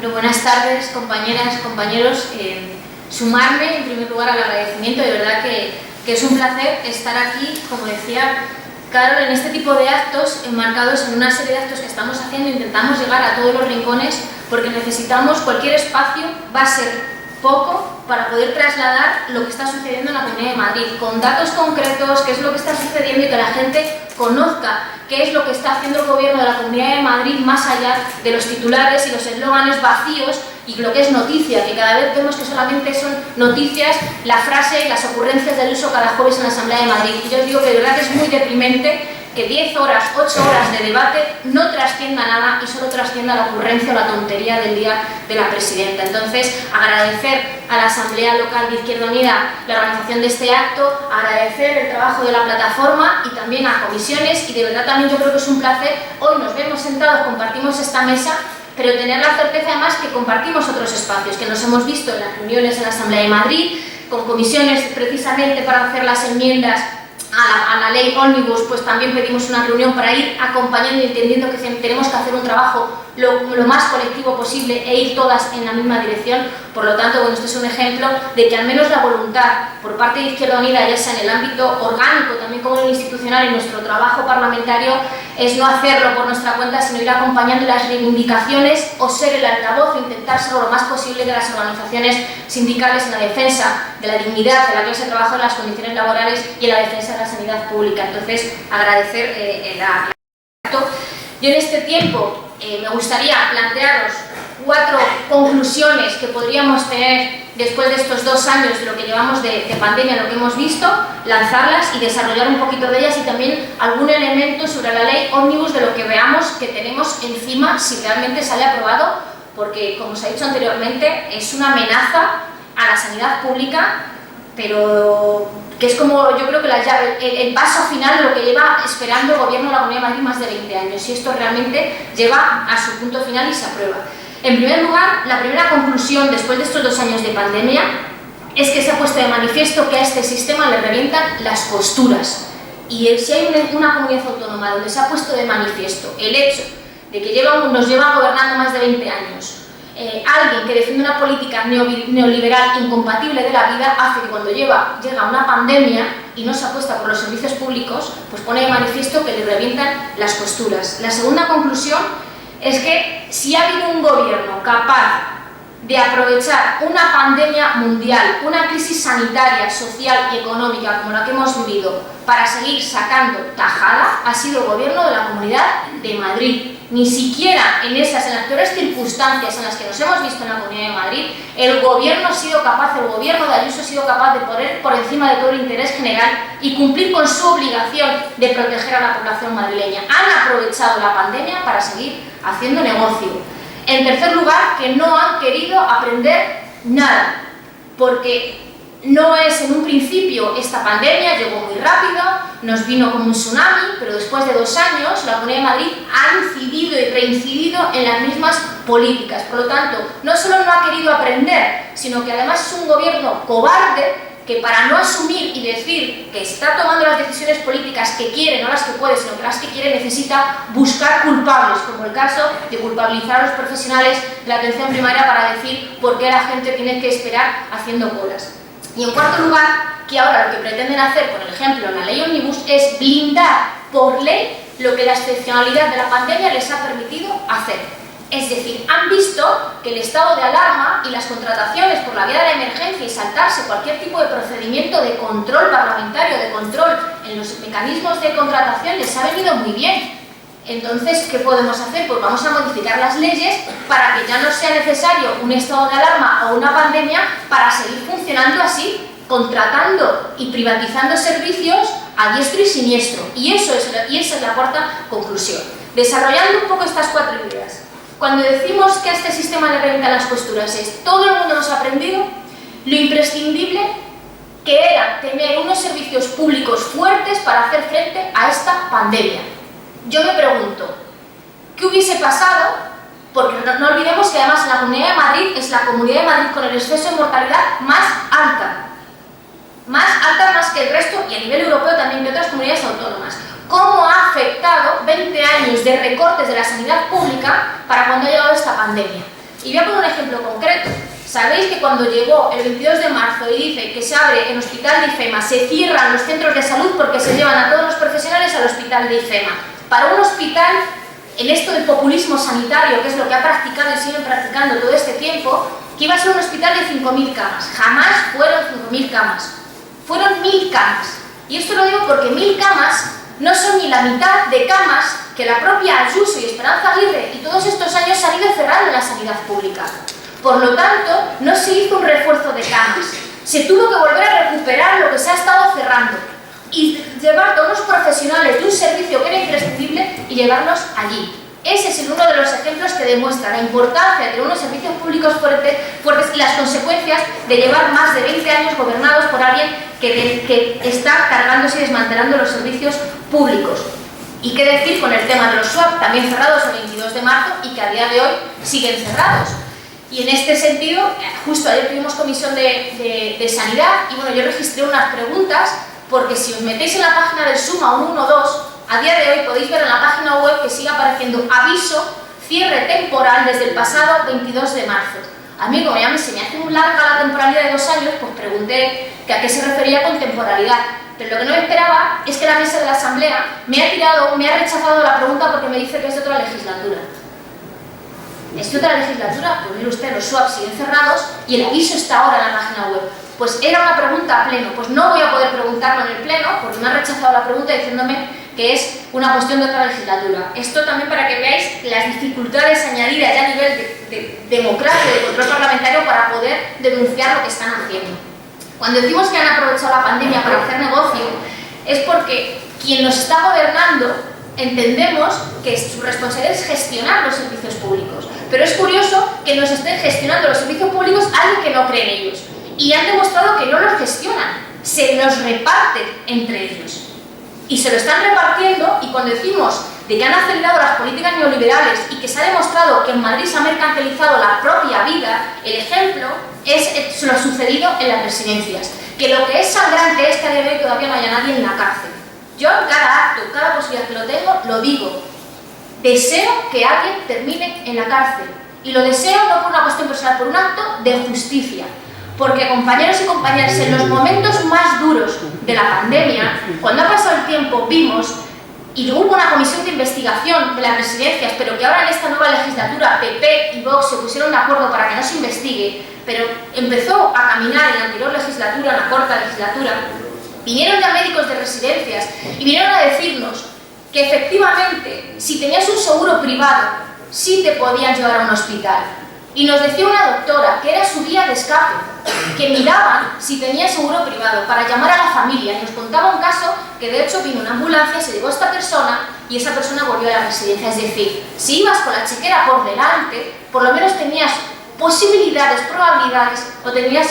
Bueno, buenas tardes, compañeras, compañeros. Sumarme, en primer lugar, al agradecimiento. De verdad que es un placer estar aquí, como decía Carol, en este tipo de actos, enmarcados en una serie de actos que estamos haciendo. Intentamos llegar a todos los rincones porque necesitamos, cualquier espacio va a ser poco para poder trasladar lo que está sucediendo en la Comunidad de Madrid, con datos concretos, qué es lo que está sucediendo y que la gente conozca qué es lo que está haciendo el Gobierno de la Comunidad de Madrid más allá de los titulares y los eslóganes vacíos y lo que es noticia, que cada vez vemos que solamente son noticias, la frase y las ocurrencias del uso cada jueves en la Asamblea de Madrid. Y yo os digo que de verdad que es muy deprimente que 10 horas, 8 horas de debate no trascienda nada y solo trascienda la ocurrencia o la tontería del día de la presidenta. Entonces, agradecer a la Asamblea Local de Izquierda Unida la organización de este acto, agradecer el trabajo de la plataforma y también a comisiones, y de verdad también yo creo que es un placer. Hoy nos vemos sentados, compartimos esta mesa, pero tener la certeza además que compartimos otros espacios, que nos hemos visto en las reuniones en la Asamblea de Madrid, con comisiones precisamente para hacer las enmiendas a la ley Ómnibus. Pues también pedimos una reunión para ir acompañando y entendiendo que tenemos que hacer un trabajo lo más colectivo posible e ir todas en la misma dirección. Por lo tanto, bueno, este es un ejemplo de que al menos la voluntad por parte de Izquierda Unida, ya sea en el ámbito orgánico, también como en el institucional, en nuestro trabajo parlamentario, es no hacerlo por nuestra cuenta, sino ir acompañando las reivindicaciones o ser el altavoz o intentar ser lo más posible de las organizaciones sindicales en la defensa de la dignidad de la clase de trabajo, en las condiciones laborales y en la defensa de la sanidad pública. Entonces, agradecer el acto. Yo en este tiempo me gustaría plantearos 4 conclusiones que podríamos tener después de estos 2 años de lo que llevamos de pandemia, lo que hemos visto, lanzarlas y desarrollar un poquito de ellas, y también algún elemento sobre la ley Ómnibus de lo que veamos que tenemos encima si realmente sale aprobado, porque, como os he dicho anteriormente, es una amenaza a la sanidad pública, pero que es como, yo creo que el paso final de lo que lleva esperando el Gobierno de la Comunidad de Madrid más de 20 años, y esto realmente lleva a su punto final y se aprueba. En primer lugar, la primera conclusión después de estos 2 años de pandemia es que se ha puesto de manifiesto que a este sistema le revientan las costuras. Y si hay una comunidad autónoma donde se ha puesto de manifiesto el hecho de que nos lleva gobernando más de 20 años, alguien que defiende una política neoliberal incompatible de la vida, hace que cuando llega una pandemia y no se apuesta por los servicios públicos, pues pone de manifiesto que le revientan las costuras. La segunda conclusión es que si ha habido un gobierno capaz de aprovechar una pandemia mundial, una crisis sanitaria, social y económica como la que hemos vivido, para seguir sacando tajada, ha sido el Gobierno de la Comunidad de Madrid. Ni siquiera en las peores circunstancias en las que nos hemos visto en la Comunidad de Madrid, el Gobierno ha sido capaz, el Gobierno de Ayuso ha sido capaz de poner por encima de todo el interés general y cumplir con su obligación de proteger a la población madrileña. Han aprovechado la pandemia para seguir haciendo negocio. En tercer lugar, que no han querido aprender nada, porque no es en un principio esta pandemia, llegó muy rápido, nos vino como un tsunami, pero después de 2 años la Comunidad de Madrid ha incidido y reincidido en las mismas políticas. Por lo tanto, no solo no ha querido aprender, sino que además es un gobierno cobarde que, para no asumir y decir que está tomando las decisiones políticas que quiere, no las que puede, sino que las que quiere, necesita buscar culpables, como el caso de culpabilizar a los profesionales de la atención primaria para decir por qué la gente tiene que esperar haciendo colas. Y en cuarto lugar, que ahora lo que pretenden hacer, por ejemplo, en la ley Ómnibus, es blindar por ley lo que la excepcionalidad de la pandemia les ha permitido hacer. Es decir, han visto que el estado de alarma y las contrataciones por la vía de la emergencia y saltarse cualquier tipo de procedimiento de control parlamentario, de control en los mecanismos de contratación, les ha venido muy bien. Entonces, ¿qué podemos hacer? Pues vamos a modificar las leyes para que ya no sea necesario un estado de alarma o una pandemia para seguir funcionando así, contratando y privatizando servicios a diestro y siniestro. Y esa es la cuarta conclusión. Desarrollando un poco estas 4 ideas. Cuando decimos que a este sistema le revientan las costuras, todo el mundo nos ha aprendido lo imprescindible que era tener unos servicios públicos fuertes para hacer frente a esta pandemia. Yo me pregunto, ¿qué hubiese pasado? Porque no olvidemos que además la Comunidad de Madrid es la Comunidad de Madrid con el exceso de mortalidad más alta más que el resto, y a nivel europeo también que otras comunidades autónomas. ¿Cómo ha afectado 20 años de recortes de la sanidad pública para cuando ha llegado esta pandemia? Y voy a poner un ejemplo concreto. Sabéis que cuando llegó el 22 de marzo y dice que se abre el hospital de IFEMA, se cierran los centros de salud porque se llevan a todos los profesionales al hospital de IFEMA. Para un hospital, en esto del populismo sanitario, que es lo que ha practicado y siguen practicando todo este tiempo, que iba a ser un hospital de 5.000 camas. Jamás fueron 5.000 camas. Fueron 1.000 camas. Y esto lo digo porque 1.000 camas no son ni la mitad de camas que la propia Ayuso y Esperanza Aguirre y todos estos años han ido cerrando en la sanidad pública. Por lo tanto, no se hizo un refuerzo de camas. Se tuvo que volver a recuperar lo que se ha estado cerrando y llevar todos los profesionales de un servicio que era imprescindible y llevarlos allí. Ese es uno de los ejemplos que demuestra la importancia de tener unos servicios públicos fuertes y las consecuencias de llevar más de 20 años gobernados por alguien que está cargándose y desmantelando los servicios públicos. Y qué decir con el tema de los SWAP, también cerrados el 22 de marzo y que a día de hoy siguen cerrados. Y en este sentido, justo ayer tuvimos comisión de sanidad y bueno, yo registré unas preguntas porque si os metéis en la página del SUMA 112, a día de hoy podéis ver en la página web que sigue apareciendo aviso, cierre temporal desde el pasado 22 de marzo. A mí, como ya se me hace muy larga la temporalidad de 2 años, pues pregunté que a qué se refería con temporalidad. Pero lo que no me esperaba es que la mesa de la Asamblea me ha rechazado la pregunta porque me dice que es de otra legislatura. ¿Es de otra legislatura? Pues mire usted, los SWAP siguen cerrados y el aviso está ahora en la página web. Pues era una pregunta a pleno, pues no voy a poder preguntarlo en el pleno porque me han rechazado la pregunta diciéndome que es una cuestión de otra legislatura. Esto también para que veáis las dificultades añadidas ya a nivel de democracia, de control parlamentario para poder denunciar lo que están haciendo. Cuando decimos que han aprovechado la pandemia para hacer negocio, es porque quien nos está gobernando entendemos que su responsabilidad es gestionar los servicios públicos. Pero es curioso que nos estén gestionando los servicios públicos alguien que no cree en ellos. Y han demostrado que no los gestionan, se los reparten entre ellos. Y se lo están repartiendo, y cuando decimos de que han acelerado las políticas neoliberales y que se ha demostrado que en Madrid se ha mercantilizado la propia vida, el ejemplo es lo sucedido en las residencias. Que lo que es sangrante es que a día de hoy todavía no haya nadie en la cárcel. Yo en cada acto, cada posibilidad que lo tengo, lo digo. Deseo que alguien termine en la cárcel. Y lo deseo no por una cuestión personal, por un acto de justicia. Porque, compañeros y compañeras, en los momentos más duros de la pandemia, cuando ha pasado el tiempo, vimos, y hubo una comisión de investigación de las residencias, pero que ahora en esta nueva legislatura PP y Vox se pusieron de acuerdo para que no se investigue, pero empezó a caminar en la anterior legislatura, en la corta legislatura, vinieron ya médicos de residencias y vinieron a decirnos que efectivamente, si tenías un seguro privado, sí te podían llevar a un hospital. Y nos decía una doctora que era su vía de escape, que miraban si tenía seguro privado para llamar a la familia. Y nos contaba un caso que de hecho vino una ambulancia, se llevó a esta persona y esa persona volvió a la residencia. Es decir, si ibas con la chequera por delante, por lo menos tenías posibilidades, probabilidades o tenías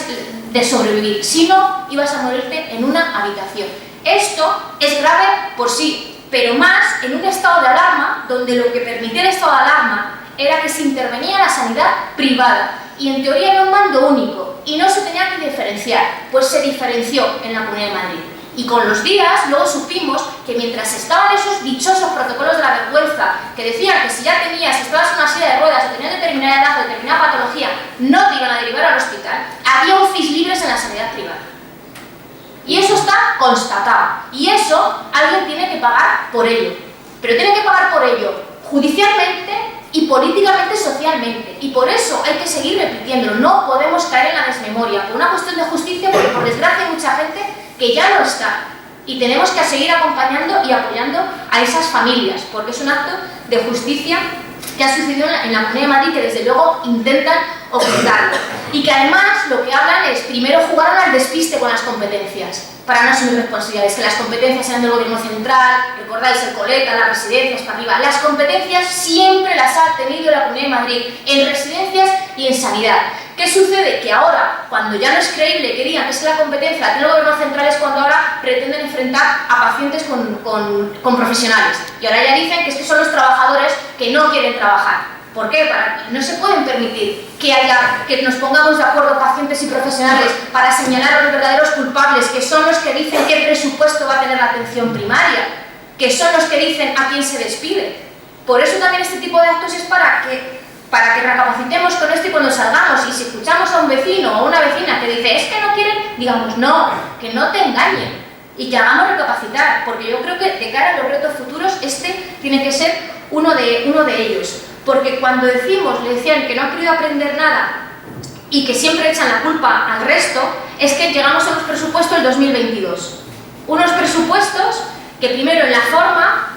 de sobrevivir. Si no, ibas a morirte en una habitación. Esto es grave por sí, pero más en un estado de alarma donde lo que permitía el estado de alarma era que se intervenía la sanidad privada y en teoría era un mando único y no se tenía que diferenciar, pues se diferenció en la Comunidad de Madrid. Y con los días luego supimos que mientras estaban esos dichosos protocolos de la vergüenza que decían que si ya tenías, estabas en una silla de ruedas o tenías determinada edad o determinada patología, no te iban a derivar al hospital, había UCIs libres en la sanidad privada. Y eso está constatado. Y eso alguien tiene que pagar por ello. Pero tiene que pagar por ello judicialmente y políticamente, socialmente. Y por eso hay que seguir repitiéndolo. No podemos caer en la desmemoria por una cuestión de justicia, porque por desgracia hay mucha gente que ya no está. Y tenemos que seguir acompañando y apoyando a esas familias, porque es un acto de justicia que ha sucedido en la Comunidad de Madrid, que desde luego intentan ocultarlo. Y que además lo que hablan es, primero jugaron al despiste con las competencias, para no asumir responsabilidades, que las competencias eran del gobierno central, recordáis el coleta, las residencias para arriba. Las competencias siempre las ha tenido la Comunidad de Madrid, en residencias y en sanidad. ¿Qué sucede? Que ahora, cuando ya no es creíble que digan que es la competencia la tiene el gobierno central, es cuando ahora pretenden enfrentar a pacientes con profesionales. Y ahora ya dicen que es que son los trabajadores que no quieren trabajar. ¿Por qué? No se pueden permitir que nos pongamos de acuerdo pacientes y profesionales para señalar a los verdaderos culpables, que son los que dicen qué presupuesto va a tener la atención primaria, que son los que dicen a quién se despide. Por eso también este tipo de actos es para que para que recapacitemos con esto y cuando salgamos y si escuchamos a un vecino o a una vecina que dice es que no quieren, digamos no, que no te engañen y que hagamos recapacitar, porque yo creo que de cara a los retos futuros este tiene que ser uno de ellos, porque cuando decimos, le decían que no han querido aprender nada y que siempre echan la culpa al resto, es que llegamos a los presupuestos del 2022, unos presupuestos que primero en la forma,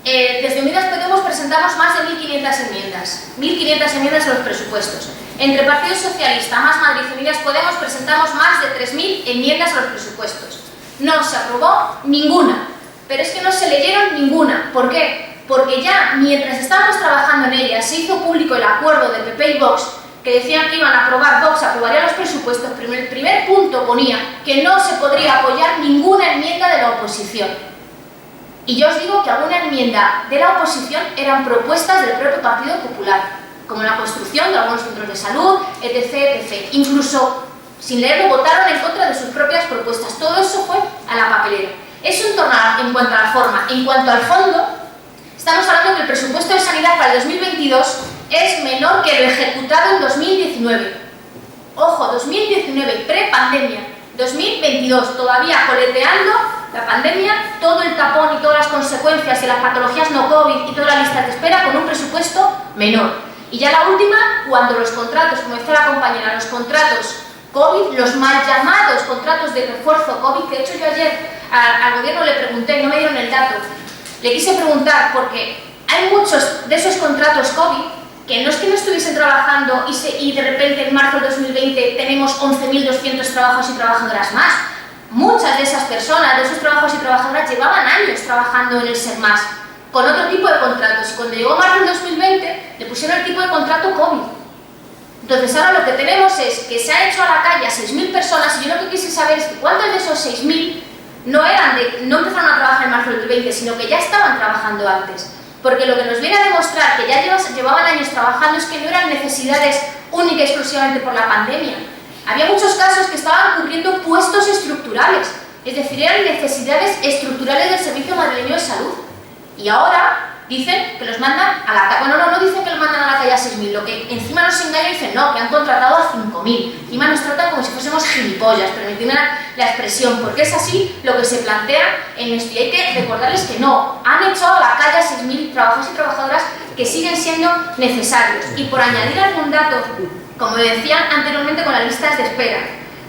desde Unidas Podemos presentamos más de 1.500 enmiendas, 1.500 enmiendas a los presupuestos. Entre Partido Socialista, Más Madrid y Unidas Podemos presentamos más de 3.000 enmiendas a los presupuestos. No se aprobó ninguna, pero es que no se leyeron ninguna. ¿Por qué? Porque ya mientras estábamos trabajando en ellas se hizo público el acuerdo de PP y Vox que decían que iban a aprobar, Vox aprobaría los presupuestos, pero en el primer punto ponía que no se podría apoyar ninguna enmienda de la oposición. Y yo os digo que alguna enmienda de la oposición eran propuestas del propio Partido Popular, como la construcción de algunos centros de salud, etc., etc. Incluso, sin leerlo, votaron en contra de sus propias propuestas. Todo eso fue a la papelera. Eso en cuanto a la forma. En cuanto al fondo, estamos hablando que el presupuesto de sanidad para el 2022 es menor que lo ejecutado en 2019. Ojo, 2019, pre-pandemia. 2022, todavía coleteando la pandemia, todo el tapón y todas las consecuencias y las patologías no COVID y toda la lista de espera con un presupuesto menor. Y ya la última, cuando los contratos, como decía la compañera, los contratos COVID, los mal llamados contratos de refuerzo COVID, que de hecho yo ayer al gobierno le pregunté, no me dieron el dato, le quise preguntar porque hay muchos de esos contratos COVID que no es que no estuviesen trabajando y de repente en marzo del 2020 tenemos 11.200 trabajadores y trabajadoras más. Muchas de esas personas, de esos trabajadores y trabajadoras, llevaban años trabajando en el SERMAS con otro tipo de contratos y cuando llegó marzo del 2020 le pusieron el tipo de contrato COVID. Entonces ahora lo que tenemos es que se ha hecho a la calle a 6.000 personas y yo lo que quise saber es que cuántos de esos 6.000 no empezaron a trabajar en marzo del 2020, sino que ya estaban trabajando antes. Porque lo que nos viene a demostrar que ya llevaban años trabajando es que no eran necesidades únicas y exclusivamente por la pandemia. Había muchos casos que estaban cubriendo puestos estructurales, es decir, eran necesidades estructurales del Servicio Madrileño de Salud. Y ahora dicen que los mandan a la calle. Bueno, no dicen que los mandan a la calle a 6.000, lo que encima nos engaña y dicen no, que han contratado a 5.000. Encima nos tratan como si fuésemos gilipollas, permitidme la expresión, porque es así lo que se plantea en esto. Y hay que recordarles que no, han echado a la calle a 6.000 trabajadores y trabajadoras que siguen siendo necesarios. Y por añadir algún dato, como decía anteriormente con las listas de espera,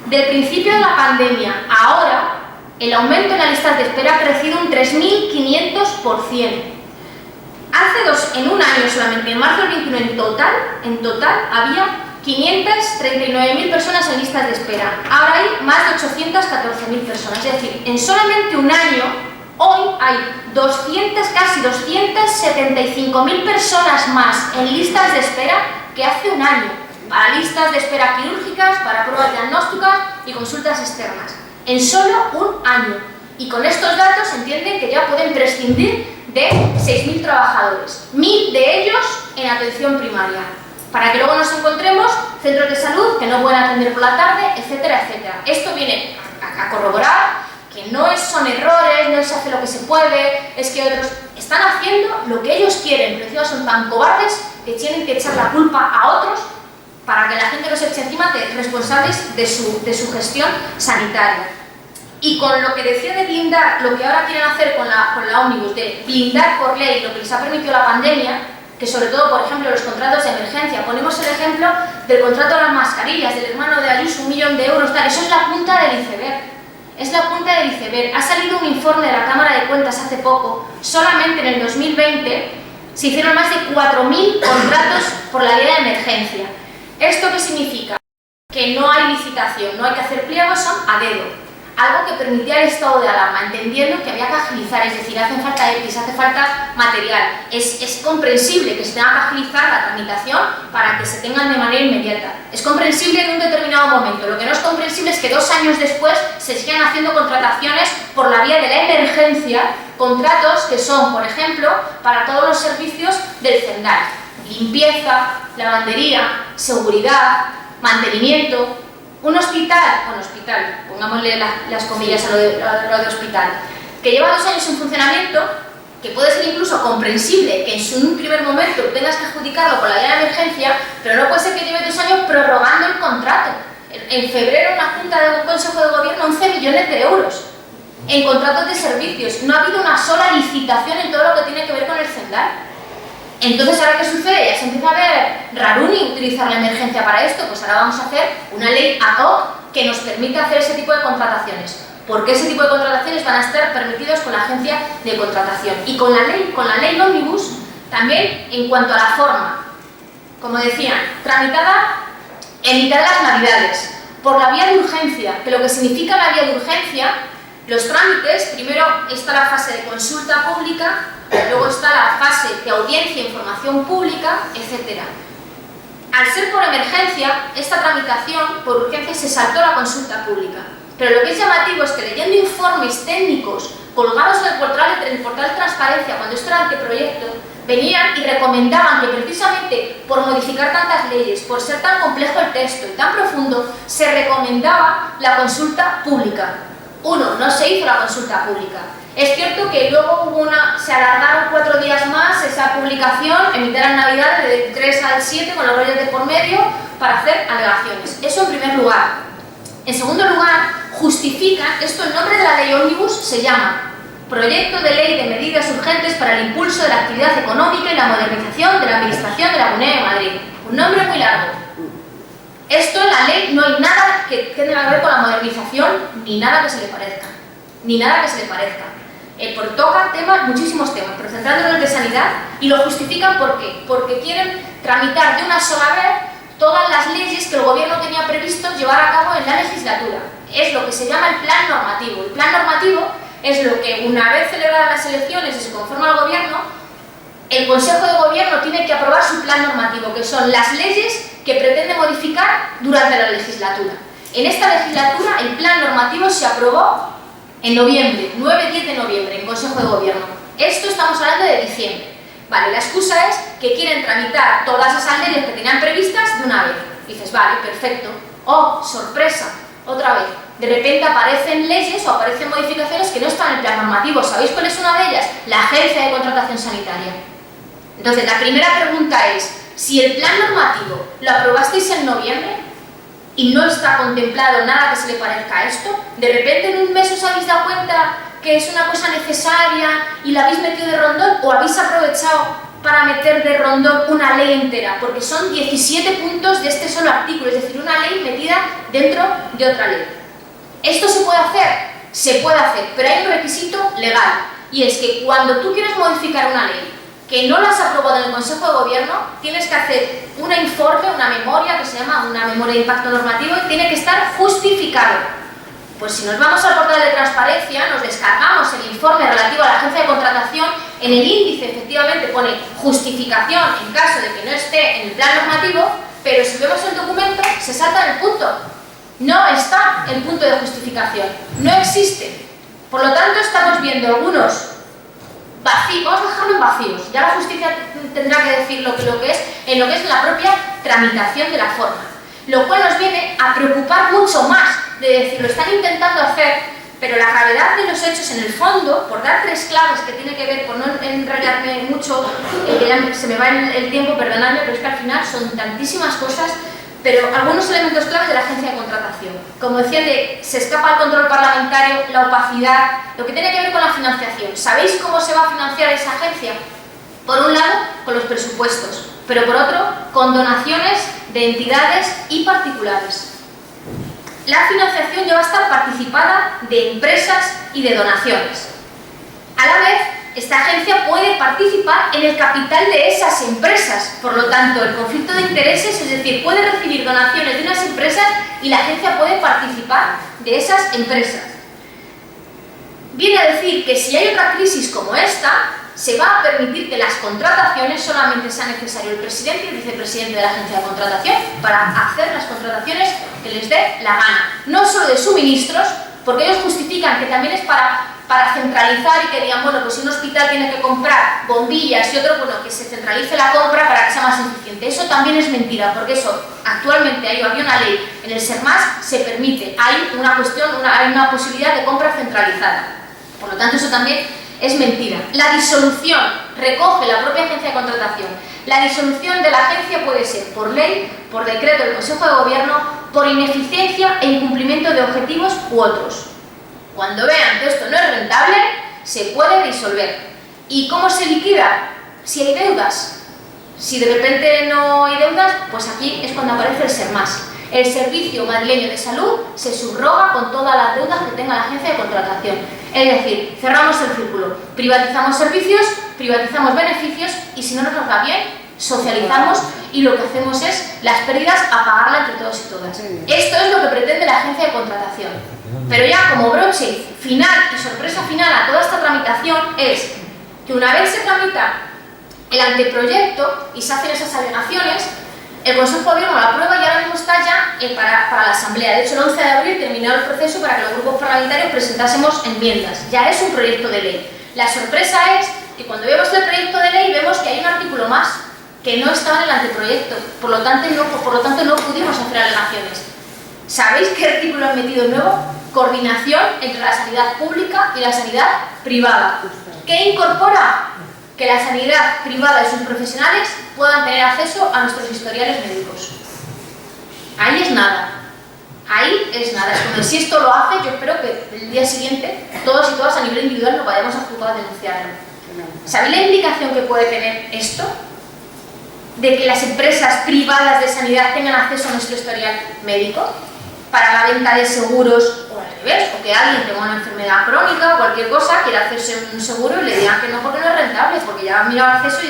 del principio de la pandemia a ahora, el aumento en las listas de espera ha crecido un 3.500%. En un año solamente, en marzo del 21 en total había 539.000 personas en listas de espera. Ahora hay más de 814.000 personas. Es decir, en solamente un año, hoy hay casi 275.000 personas más en listas de espera que hace un año, para listas de espera quirúrgicas, para pruebas diagnósticas y consultas externas. En solo un año. Y con estos datos entienden que ya pueden prescindir de 6.000 trabajadores, 1.000 de ellos en atención primaria, para que luego nos encontremos centros de salud que no pueden atender por la tarde, etcétera, etcétera. Esto viene a corroborar que no son errores, no se hace lo que se puede, es que otros están haciendo lo que ellos quieren, pero encima son tan cobardes que tienen que echar la culpa a otros para que la gente los eche encima de responsables de su gestión sanitaria. Y con lo que decía de blindar, lo que ahora quieren hacer con la Ómnibus, de blindar por ley lo que les ha permitido la pandemia, que sobre todo, por ejemplo, los contratos de emergencia, ponemos el ejemplo del contrato de las mascarillas, del hermano de Ayuso, 1 millón de euros, tal, eso es la punta del iceberg. Es la punta del iceberg. Ha salido un informe de la Cámara de Cuentas hace poco, solamente en el 2020 se hicieron más de 4.000 contratos por la ley de emergencia. ¿Esto qué significa? Que no hay licitación, no hay que hacer pliegos, son a dedo. Algo que permitía el estado de alarma, entendiendo que había que agilizar, es decir, hace falta X, hace falta material. Es comprensible que se tenga que agilizar la tramitación para que se tengan de manera inmediata. Es comprensible en un determinado momento. Lo que no es comprensible es que 2 años después se sigan haciendo contrataciones por la vía de la emergencia, contratos que son, por ejemplo, para todos los servicios del CENDAI. Limpieza, lavandería, seguridad, mantenimiento. Un hospital, pongámosle las comillas a lo de hospital, que lleva 2 años en funcionamiento, que puede ser incluso comprensible que en un primer momento tengas que adjudicarlo con la ley de emergencia, pero no puede ser que lleve 2 años prorrogando el contrato. En febrero, una junta de un consejo de gobierno, 11 millones de euros en contratos de servicios. No ha habido una sola licitación en todo lo que tiene que ver con el Cendal. Entonces, ¿ahora qué sucede? Ya se empieza a ver raruni utilizar la emergencia para esto. Pues ahora vamos a hacer una ley ad hoc que nos permita hacer ese tipo de contrataciones. Porque ese tipo de contrataciones van a estar permitidos con la agencia de contratación. Y con la ley Ómnibus, también en cuanto a la forma, como decían, tramitada en mitad de las Navidades, por la vía de urgencia, que lo que significa la vía de urgencia, los trámites, primero está la fase de consulta pública, luego está la fase de audiencia, información pública, etc. Al ser por emergencia, esta tramitación por urgencia se saltó la consulta pública. Pero lo que es llamativo es que leyendo informes técnicos colgados en el portal de transparencia, cuando esto era anteproyecto, venían y recomendaban que precisamente por modificar tantas leyes, por ser tan complejo el texto y tan profundo, se recomendaba la consulta pública. Uno, no se hizo la consulta pública. Es cierto que luego se alargaron 4 días más esa publicación en mitad de las Navidades, de 3 al 7, con los rollos de por medio, para hacer alegaciones. Eso en primer lugar. En segundo lugar, justifican, esto el nombre de la ley Ómnibus se llama Proyecto de Ley de Medidas Urgentes para el Impulso de la Actividad Económica y la Modernización de la Administración de la Comunidad de Madrid. Un nombre muy largo. Esto en la ley no hay nada que tenga que ver con la modernización, ni nada que se le parezca. Ni nada que se le parezca. Toca muchísimos temas, pero centrándonos en el de sanidad, y lo justifican ¿por qué? Porque quieren tramitar de una sola vez todas las leyes que el gobierno tenía previsto llevar a cabo en la legislatura. Es lo que se llama el plan normativo. El plan normativo es lo que, una vez celebradas las elecciones y se conforma el gobierno, el Consejo de Gobierno tiene que aprobar su plan normativo, que son las leyes que pretende modificar durante la legislatura. En esta legislatura el plan normativo se aprobó en noviembre, 9-10 de noviembre, en Consejo de Gobierno. Esto estamos hablando de diciembre. Vale, la excusa es que quieren tramitar todas esas leyes que tenían previstas de una vez. Dices, vale, perfecto. Oh, sorpresa, otra vez. De repente aparecen leyes o aparecen modificaciones que no están en el plan normativo. ¿Sabéis cuál es una de ellas? La Agencia de Contratación Sanitaria. Entonces, la primera pregunta es, si el plan normativo lo aprobasteis en noviembre y no está contemplado nada que se le parezca a esto, de repente en un mes os habéis dado cuenta que es una cosa necesaria y la habéis metido de rondón, o habéis aprovechado para meter de rondón una ley entera, porque son 17 puntos de este solo artículo, es decir, una ley metida dentro de otra ley. ¿Esto se puede hacer? Se puede hacer, pero hay un requisito legal, y es que cuando tú quieres modificar una ley que no la has aprobado en el Consejo de Gobierno, tienes que hacer un informe, una memoria, que se llama una memoria de impacto normativo, y tiene que estar justificado. Pues si nos vamos al portal de transparencia, nos descargamos el informe relativo a la agencia de contratación, en el índice efectivamente pone justificación en caso de que no esté en el plan normativo, pero si vemos el documento se salta en el punto. No está el punto de justificación, no existe. Por lo tanto, estamos viendo algunos vacíos, vamos a dejarlo en vacíos, ya la justicia tendrá que decir lo que es en lo que es la propia tramitación de la forma. Lo cual nos viene a preocupar mucho más, de decir, lo están intentando hacer, pero la gravedad de los hechos en el fondo, por dar 3 claves que tiene que ver, por no enrollarme mucho, se me va el tiempo, perdonadme, pero es que al final son tantísimas cosas, pero algunos elementos claves de la agencia de contratación. Como decía, se escapa el control parlamentario, la opacidad, lo que tiene que ver con la financiación. ¿Sabéis cómo se va a financiar esa agencia? Por un lado, con los presupuestos, pero por otro, con donaciones de entidades y particulares. La financiación ya va a estar participada de empresas y de donaciones. A la vez, esta agencia puede participar en el capital de esas empresas. Por lo tanto, el conflicto de intereses, es decir, puede recibir donaciones de unas empresas y la agencia puede participar de esas empresas. Viene a decir que si hay otra crisis como esta, se va a permitir que las contrataciones solamente sea necesario el presidente y el vicepresidente de la agencia de contratación para hacer las contrataciones que les dé la gana. No solo de suministros, porque ellos justifican que también es para centralizar y que digan, bueno, pues si un hospital tiene que comprar bombillas y otro, bueno, que se centralice la compra para que sea más eficiente. Eso también es mentira, porque eso actualmente había una ley en el SERMAS, se permite, hay una posibilidad de compra centralizada. Por lo tanto, eso también es mentira. La disolución, recoge la propia agencia de contratación, la disolución de la agencia puede ser por ley, por decreto del Consejo de Gobierno, por ineficiencia e incumplimiento de objetivos u otros. Cuando vean que esto no es rentable, se puede disolver. ¿Y cómo se liquida? Si hay deudas. Si de repente no hay deudas, pues aquí es cuando aparece el SERMAS. El Servicio Madrileño de Salud se subroga con todas las deudas que tenga la agencia de contratación. Es decir, cerramos el círculo, privatizamos servicios, privatizamos beneficios y si no nos va bien, socializamos y lo que hacemos es las pérdidas a pagarlas entre todos y todas. Esto es lo que pretende la agencia de contratación. Pero ya como broche final y sorpresa final a toda esta tramitación es que una vez se tramita el anteproyecto y se hacen esas alegaciones, el Consejo de Gobierno lo aprueba y ahora mismo está ya para la Asamblea. De hecho, el 11 de abril terminó el proceso para que los grupos parlamentarios presentásemos enmiendas. Ya es un proyecto de ley. La sorpresa es que cuando vemos el proyecto de ley vemos que hay un artículo más que no estaba en el anteproyecto. Por lo tanto, no pudimos hacer alegaciones. ¿Sabéis qué artículo han metido nuevo? Coordinación entre la sanidad pública y la sanidad privada. ¿Qué incorpora? Que la sanidad privada y sus profesionales puedan tener acceso a nuestros historiales médicos. Ahí es nada. Ahí es nada. Es como si esto lo hace, yo espero que el día siguiente todos y todas a nivel individual nos vayamos a juzgar a denunciarlo. ¿Sabéis la implicación que puede tener esto? De que las empresas privadas de sanidad tengan acceso a nuestro historial médico para la venta de seguros o al revés, o que alguien tenga una enfermedad crónica o cualquier cosa, quiera hacerse un seguro y le digan que no porque no es rentable, porque ya han mirado acceso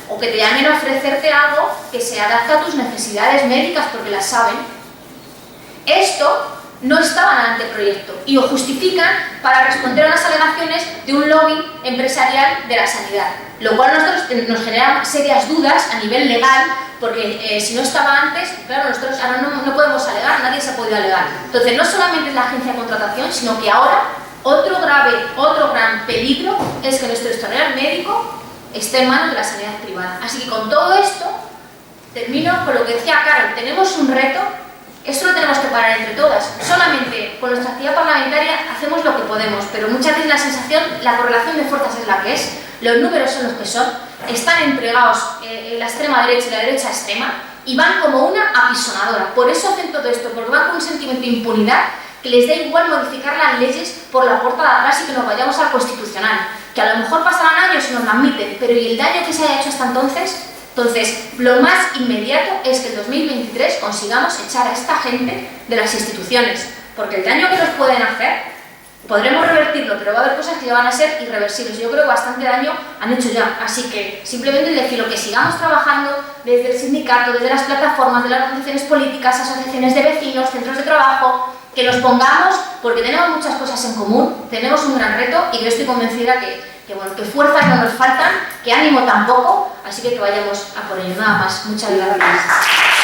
o que te llamen a ofrecerte algo que se adapta a tus necesidades médicas porque las saben. Esto no estaba en el anteproyecto y lo justifican para responder a las alegaciones de un lobby empresarial de la sanidad, lo cual a nosotros nos genera serias dudas a nivel legal, porque si no estaba antes, claro, nosotros ahora no podemos alegar, nadie se ha podido alegar. Entonces no solamente es la agencia de contratación, sino que ahora otro gran peligro es que nuestro historial médico esté en manos de la sanidad privada. Así que con todo esto, termino con lo que decía Carol, tenemos un reto. Esto lo tenemos que parar entre todas. Solamente con nuestra actividad parlamentaria hacemos lo que podemos, pero muchas veces la sensación, la correlación de fuerzas es la que es, los números son los que son, están entregados la extrema derecha y la derecha extrema y van como una apisonadora. Por eso hacen todo esto, porque van con un sentimiento de impunidad que les da igual modificar las leyes por la puerta de atrás y que nos vayamos al Constitucional, que a lo mejor pasarán años y nos la admiten, pero ¿y el daño que se haya hecho hasta entonces? Entonces, lo más inmediato es que en 2023 consigamos echar a esta gente de las instituciones, porque el daño que nos pueden hacer, podremos revertirlo, pero va a haber cosas que ya van a ser irreversibles. Yo creo que bastante daño han hecho ya, así que simplemente decirlo, que sigamos trabajando desde el sindicato, desde las plataformas, de las organizaciones políticas, asociaciones de vecinos, centros de trabajo, que nos pongamos, porque tenemos muchas cosas en común, tenemos un gran reto y yo estoy convencida que fuerzas no nos faltan, que ánimo tampoco, así que vayamos a por ello. Nada más. Muchas gracias.